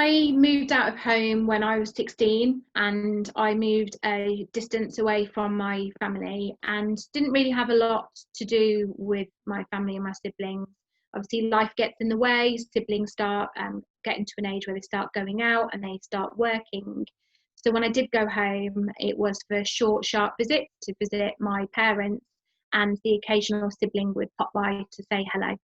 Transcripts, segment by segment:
I moved out of home when I was 16, and I moved a distance away from my family and didn't really have a lot to do with my family and my siblings. Obviously, life gets in the way. Siblings start getting to an age where they start going out and they start working. So when I did go home, it was for short, sharp visits to visit my parents, and the occasional sibling would pop by to say hello.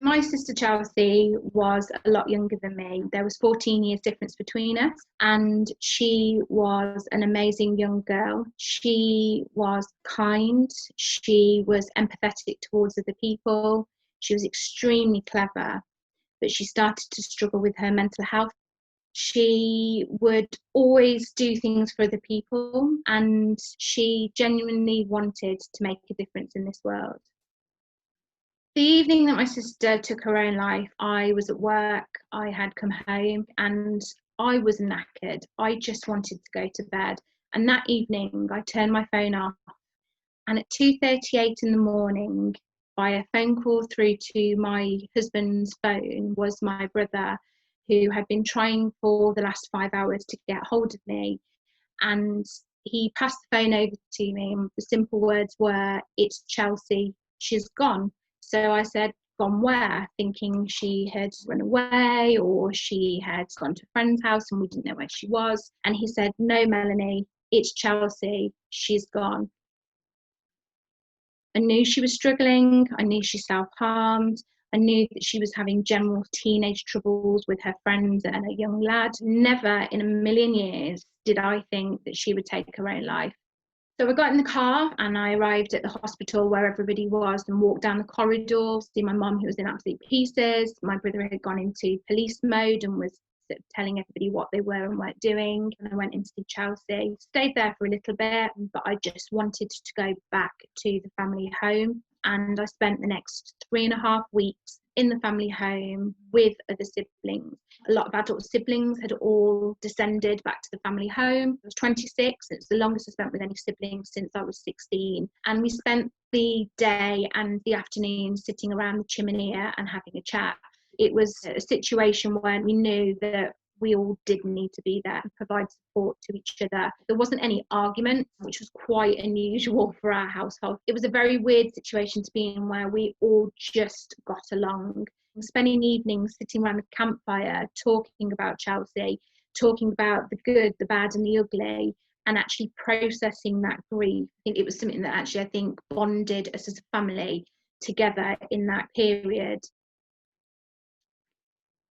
My sister Chelsea was a lot younger than me. There was 14 years difference between us, and she was an amazing young girl. She was kind, she was empathetic towards other people, she was extremely clever, but she started to struggle with her mental health. She would always do things for other people, and she genuinely wanted to make a difference in this world. The evening that my sister took her own life, I was at work, I had come home, and I was knackered. I just wanted to go to bed. And that evening, I turned my phone off, and at 2:38 in the morning, by a phone call through to my husband's phone, was my brother, who had been trying for the last 5 hours to get hold of me. And he passed the phone over to me, and the simple words were, "It's Chelsea, she's gone." So I said, "Gone where?" Thinking she had run away or she had gone to a friend's house and we didn't know where she was. And he said, "No, Melanie, it's Chelsea, she's gone." I knew she was struggling. I knew she self-harmed. I knew that she was having general teenage troubles with her friends and a young lad. Never in a million years did I think that she would take her own life. So I got in the car and I arrived at the hospital where everybody was and walked down the corridor, see my mum, who was in absolute pieces. My brother had gone into police mode and was sort of telling everybody what they were and weren't doing. And I went in to see Chelsea, stayed there for a little bit, but I just wanted to go back to the family home. And I spent the next 3.5 weeks in the family home with other siblings. A lot of adult siblings had all descended back to the family home. I was 26. It's the longest I spent with any siblings since I was 16. And we spent the day and the afternoon sitting around the chimney and having a chat. It was a situation where we knew that we all did need to be there and provide support to each other. There wasn't any argument, which was quite unusual for our household. It was a very weird situation to be in where we all just got along. Spending evenings sitting around the campfire, talking about Chelsea, talking about the good, the bad and the ugly, and actually processing that grief. I think it was something that actually, I think, bonded us as a family together in that period.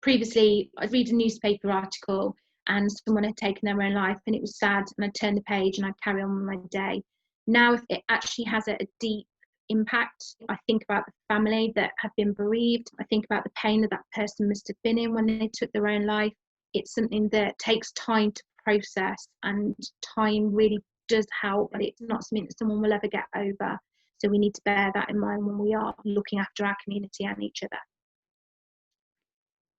Previously, I'd read a newspaper article and someone had taken their own life and it was sad, and I'd turn the page and I'd carry on with my day. Now it actually has a deep impact. I think about the family that have been bereaved. I think about the pain that that person must have been in when they took their own life. It's something that takes time to process, and time really does help, but it's not something that someone will ever get over. So we need to bear that in mind when we are looking after our community and each other.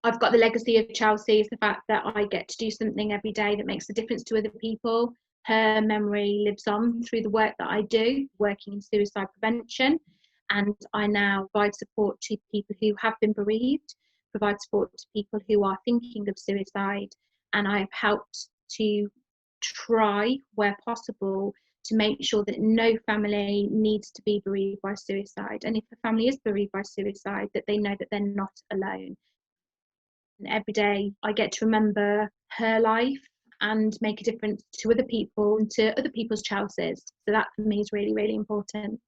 I've got the legacy of Chelsea, is the fact that I get to do something every day that makes a difference to other people. Her memory lives on through the work that I do, working in suicide prevention. And I now provide support to people who have been bereaved, provide support to people who are thinking of suicide. And I have helped to try, where possible, to make sure that no family needs to be bereaved by suicide. And if a family is bereaved by suicide, that they know that they're not alone. And every day I get to remember her life and make a difference to other people and to other people's Chelseas. So that for me is really, really important.